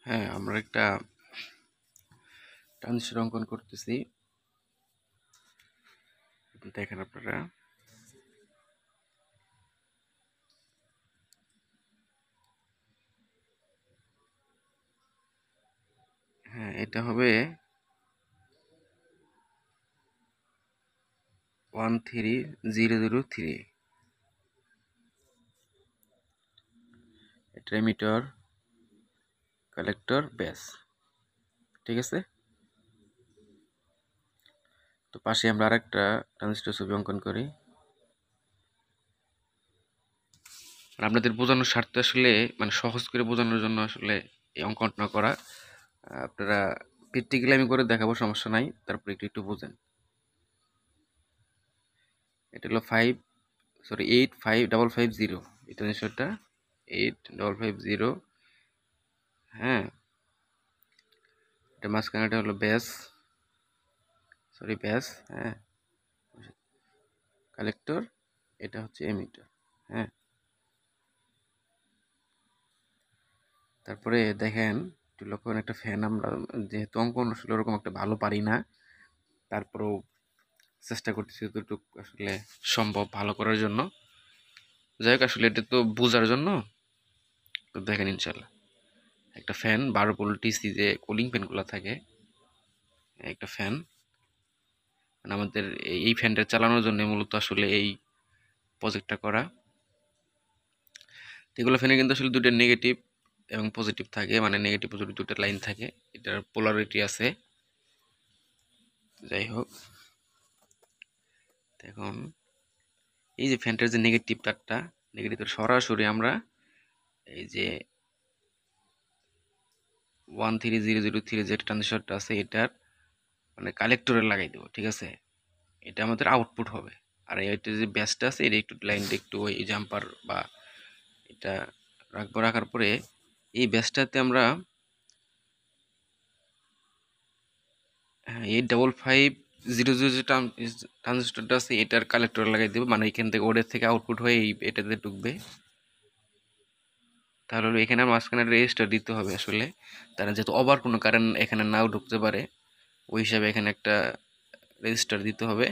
হ্যাঁ, আমরা একটা ট্রানজিস্টর অঙ্কন করতেছি। দেখেন আপনারা। হ্যাঁ, এটা হবে 13003। এটা এমিটার, কালেক্টর, বেস। ঠিক আছে? তো পাশে আমরা আরেকটা ট্রানজিস্টর ছবি অঙ্কন করি। আর আপনাদের বোঝানোর স্বার্থে আসলে মানে সহজ করে বোঝানোর জন্য আসলে এই অঙ্কনটা করা। আপনারা প্র্যাকটিক্যালি আমি করে দেখাবো, সমস্যা নাই। তারপরে একটু একটু বোঝেন। এটা হলো 85550। এই ট্রানজিস্টরটা 8550। হ্যাঁ, এটা মাঝখানেটা হলো বেস, বেস। হ্যাঁ, কালেক্টর, এটা হচ্ছে এমিটার। হ্যাঁ, তারপরে দেখেন, একটু লক্ষ্য করেন, একটা ফ্যান আমরা যেহেতু অঙ্কন আসলে ওরকম একটা ভালো পারি না, তারপরেও চেষ্টা করতেছি যতটুকু আসলে সম্ভব ভালো করার জন্য। যাই হোক, আসলে এটা তো বোঝার জন্য। তো দেখেন, ইনশাল্লাহ একটা ফ্যান 12 ভোল্ট ডিসি যে কুলিং ফ্যানগুলো থাকে, একটা ফ্যান মানে আমাদের এই ফ্যানটা চালানোর জন্য মূলত আসলে এই প্রজেক্টটা করা। এগুলো ফ্যানে কিন্তু আসলে দুটো নেগেটিভ এবং পজিটিভ থাকে, মানে নেগেটিভ পজিটিভ দুটো লাইন থাকে, এটার পোলারিটি আছে। যাই হোক, এখন এই যে ফ্যানটার যে নেগেটিভ তারটা, নেগেটিভ সরাসরি আমরা এই যে 13003 যে ট্রানজিস্টরটা আছে এটার মানে কালেক্টরে লাগাই দেবো। ঠিক আছে? এটা আমাদের আউটপুট হবে। আর এটা যে ব্যাসটা আছে এটা একটু লাইনটা একটু ওই জাম্পার বা এটা রাখবো। রাখার পরে এই ব্যাসটাতে আমরা 85500 যে ট্রানজিস্টরটা আছে এটার কালেক্টর লাগাই দেবো, মানে এখান থেকে ওদের থেকে আউটপুট হয়ে এটাতে ঢুকবে। তাহলে হলো এখানে মাঝখানে রেজিস্টার দিতে হবে আসলে, তারা যেহেতু ওভার কোনো কারেন্ট এখানে নাও ঢুকতে পারে, ওই হিসাবে এখানে একটা রেজিস্টার দিতে হবে।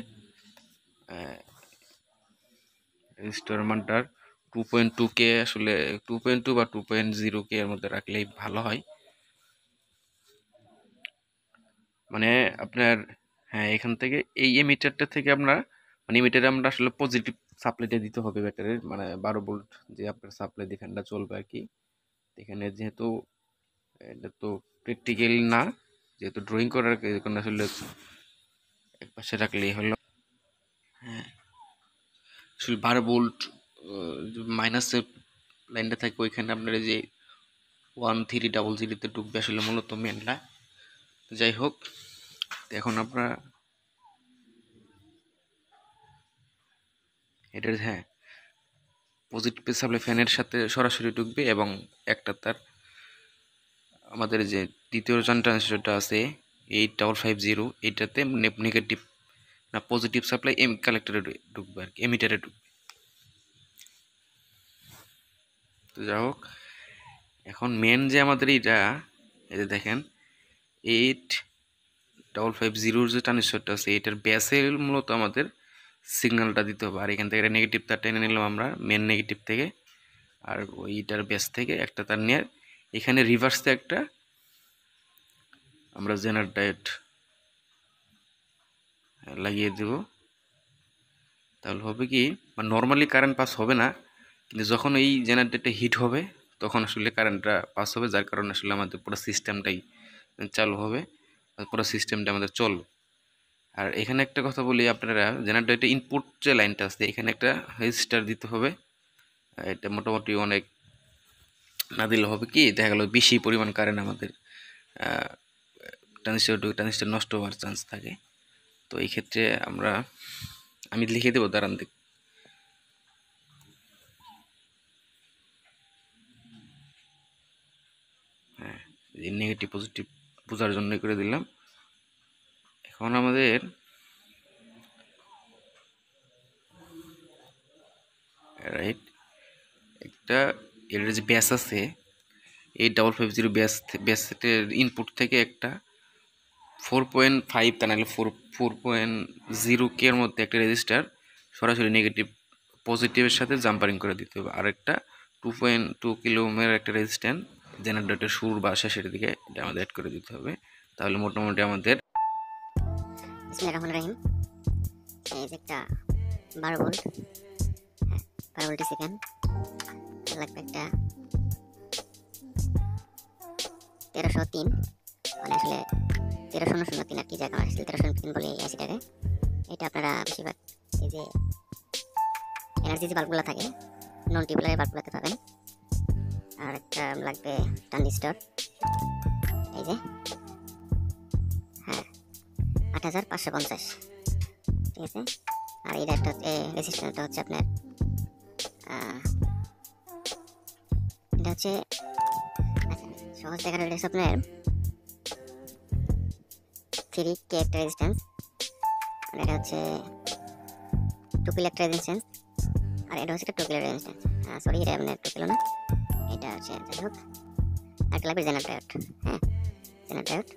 রেজিস্টার মানটার 2.2K, আসলে 2.2 বা 2.0K এর মধ্যে রাখলেই ভালো হয়। মানে আপনার, হ্যাঁ, এখান থেকে এই এমিটারটা থেকে আমরা মানে এমিটারে আমরা আসলে পজিটিভ সাপ্লাইটা দিতে হবে ব্যাটারির, মানে 12 ভোল্ট যে আপনার সাপ্লাই দিয়ে ফ্যানটা চলবে আর কি। এখানে যেহেতু এটা তো প্র্যাকটিক্যাল না, যেহেতু ড্রয়িং করার কারণে আসলে এক পাশে রাখলেই হলো। হ্যাঁ, আসলে 12 ভোল্ট মাইনাসের লাইনটা থাকে ওইখানে আপনার এই যে 1300 ঢুকবে আসলে মূলত মেনটা। যাই হোক, এখন আমরা এটার, হ্যাঁ, পজিটিভ সাপ্লাই ফ্যানের সাথে সরাসরি ঢুকবে এবং একটা তার আমাদের যে দ্বিতীয় ট্রানজিস্টরটা আছে 8550, এইটাতে নেগেটিভ না পজিটিভ সাপ্লাই কালেক্টরে ঢুকবে আর কি, এমিটারে ঢুকবে। তো যাই হোক, এখন মেন যে আমাদের এইটা, এই যে দেখেন 8550 যে ট্রানজিস্টরটা আছে এটার ব্যাসে মূলত আমাদের সিগন্যালটা দিতে হবে। আর এখান থেকে নেগেটিভ তার টেনে নিলাম আমরা মেন নেগেটিভ থেকে, আর ওইটার ব্যাস থেকে একটা তার নিয়ে এখানে রিভার্সে একটা আমরা জেনারেটর লাগিয়ে দেব। তাহলে হবে কি, মানে নর্মালি কারেন্ট পাস হবে না, কিন্তু যখন এই জেনারেটরটা হিট হবে তখন আসলে কারেন্টটা পাস হবে, যার কারণে আসলে আমাদের পুরো সিস্টেমটাই চালু হবে, পুরো সিস্টেমটা আমাদের চলবে। আর এখানে একটা কথা বলি, আপনারা জেনারেটর ইনপুট যে লাইনটা আছে এখানে একটা রেজিস্টার দিতে হবে। এটা মোটামুটি অনেক না দিলে হবে কি, দেখা গেল বেশি পরিমাণ কারেন্ট আমাদের ট্রানজিস্টার নষ্ট হওয়ার চান্স থাকে। তো এই ক্ষেত্রে আমি লিখে দেবো, দাঁড়ান দেখ। হ্যাঁ, নেগেটিভ পজিটিভ বোঝার জন্য করে দিলাম। এখন আমাদের রাইট একটা এর যে ব্যাস আছে 8550 বেসের ইনপুট থেকে একটা 4.5 তা নাহলে 4.0 কে এর মধ্যে একটা রেজিস্টার সরাসরি নেগেটিভ পজিটিভের সাথে জাম্পারিং করে দিতে হবে, আর একটা 2.2 কিলো ওহমের একটা রেজিস্ট্যান্স জেনারেটরের শুরু বা শেষের দিকে এটা আমাদের অ্যাড করে দিতে হবে। তাহলে মোটামুটি আমাদের বিসমিল্লাহির রহমানির রহিম। এই যে একটা 12 ভোল্ট, 12 ভোল্ট সেকেন্ড লাগবে একটা 1303, মানে আসলে 13003 আর কি, জায়গা আসলে 1303 বলে এই আইসিটাকে। এটা আপনারা বেশিরভাগ এই যে এনার্জি যে বাল্বগুলো থাকে নন টিউবলারের বাল্বগুলোতে পাবেন। আর একটা লাগবে ট্রানজিস্টর, এই যে 8550, ঠিক আছে। আর এটা একটা রেজিস্ট্যান্সটা হচ্ছে আপনার এটা হচ্ছে সহজ দেখার, এটা হচ্ছে আপনার 3K একটা রেজিস্ট্যান্স, আর এটা হচ্ছে 2 কিলো একটা রেজিস্ট্যান্স, আর এটা হচ্ছে একটা 2 কিলো রেজিস্ট্যান্স। সরি, এটা আপনার 2 কিলো না, এটা হচ্ছে যাই হোক। একটা লাগবে জেনারেটর ডায়োড, হ্যাঁ জেনারেটর ডায়োড।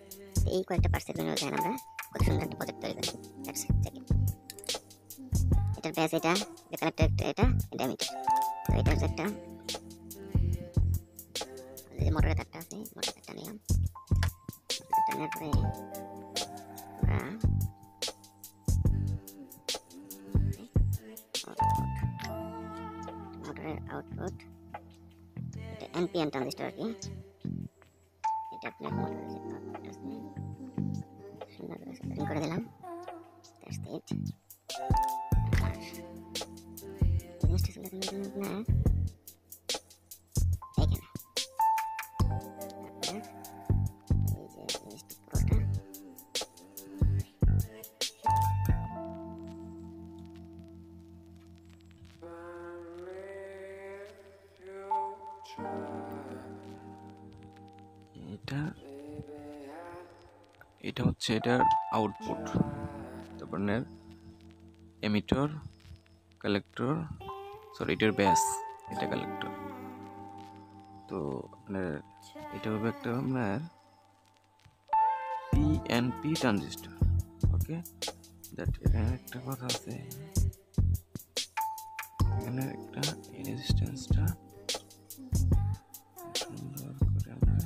এই কয়েকটা পার্টসের জন্য দেখেন আমরা কত সুন্দর একটা প্রজেক্ট তৈরি করি। এটার ব্যাস, এটা কানেক্টর, এটা মিটার। তো এটা হচ্ছে একটা মোটরের তারটা আছে, মোটরের তারটা নিলাম। নেওয়ার পরে মোটরের আউটপুট, এটা এনপিএন ট্রানজিস্টর আর কি। এটা আপনার মোটরের যে আউটপুট আছে সুন্দর করে সেটিং করে দিলাম। That's it. আর জিনিসটা ছিল আপনার এইখানে আপনার এই যে জিনিসটা পুরোটা এটা হচ্ছে এটার আউটপুট, তারপর এমিটর, কালেক্টর, সরি এটার ব্যাস, এটা কালেক্টর। তো আপনার এটা হবে একটা আপনার পিএনপি ট্রানজিস্টর। ওকে, দ্যাট এখানে একটা কথা আছে, এখানে একটা রেজিস্ট্যান্সটা সুন্দর করে আমরা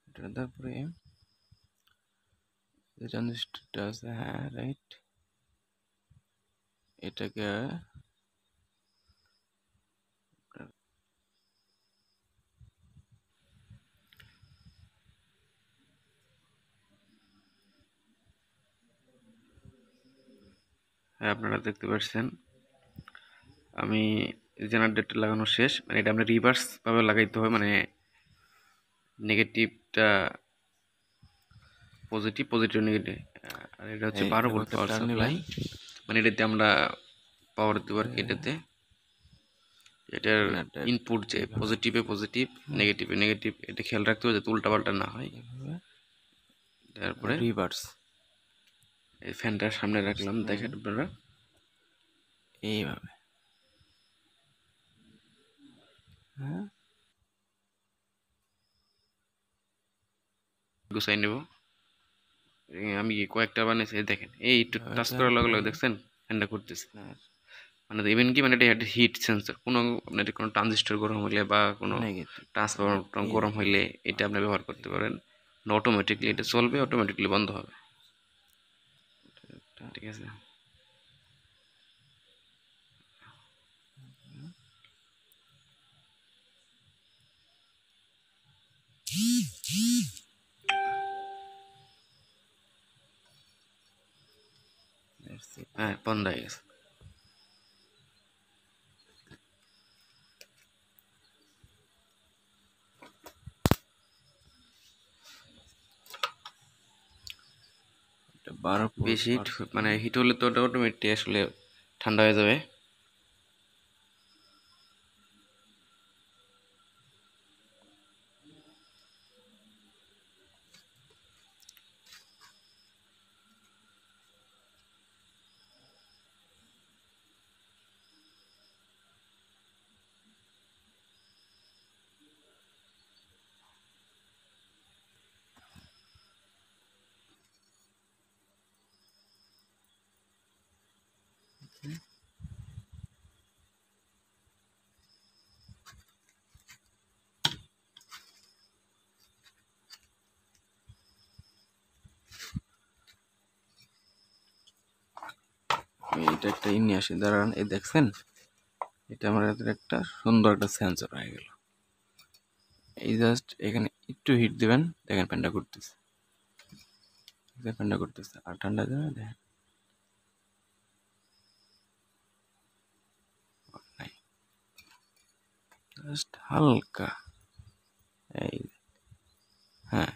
এটা তারপরে ট্রানজিস্টরটা আছে, হ্যাঁ রাইট। এটাকে হ্যাঁ আপনারা দেখতে পাচ্ছেন আমি জেনারেটর লাগানো শেষ। মানে এটা আমরা রিভার্স ভাবে লাগাইতে হয়, মানে নেগেটিভটা পজিটিভ, পজিটিভ নেগেটিভ। আর এটা হচ্ছে 12 ভোল্ট পাওয়ার সাপ্লাই, মানে এটাতে আমরা পাওয়ার দেবো আর কি। এটাতে এটার ইনপুট যে পজিটিভে পজিটিভ, নেগেটিভে নেগেটিভ, এটা খেয়াল রাখতে হবে যাতে উল্টা পাল্টা না হয়। তারপরে রিভার্স, এই ফ্যানটার সামনে রাখলাম, দেখেন আপনারা এইভাবে। হ্যাঁ, গুছাই নেব। আমি কয়েকটা বানিয়েছি, দেখেন এই একটু টাচ করার লগে লগে দেখছেন ফ্যানটা করতেছে। মানে ইভেন কি মানে এটা হিট সেন্সর, কোনো আপনার কোনো ট্রানজিস্টর গরম হইলে বা কোনো ট্রান্সফরমার গরম হইলে এটা আপনি ব্যবহার করতে পারেন। অটোমেটিকলি এটা চলবে, অটোমেটিকলি বন্ধ হবে। ঠিক আছে। হ্যাঁ, বন্ধ হয়ে গেছে। বেশি হিট মানে হিট হলে তো ওটা অটোমেটিক আসলে ঠান্ডা হয়ে যাবে। এটা একটা নিয়ে আসি, দাঁড়ান। এই দেখছেন, এটা আমার হাতের একটা সুন্দর একটা সেন্সর হয়ে গেল। এই জাস্ট এখানে একটু হিট দিবেন, দেখেন ফ্যানটা করতেছে, ফ্যানটা করতেছে। আর ঠান্ডা দেবে, দেখেন নাই, জাস্ট হালকা। এই হ্যাঁ,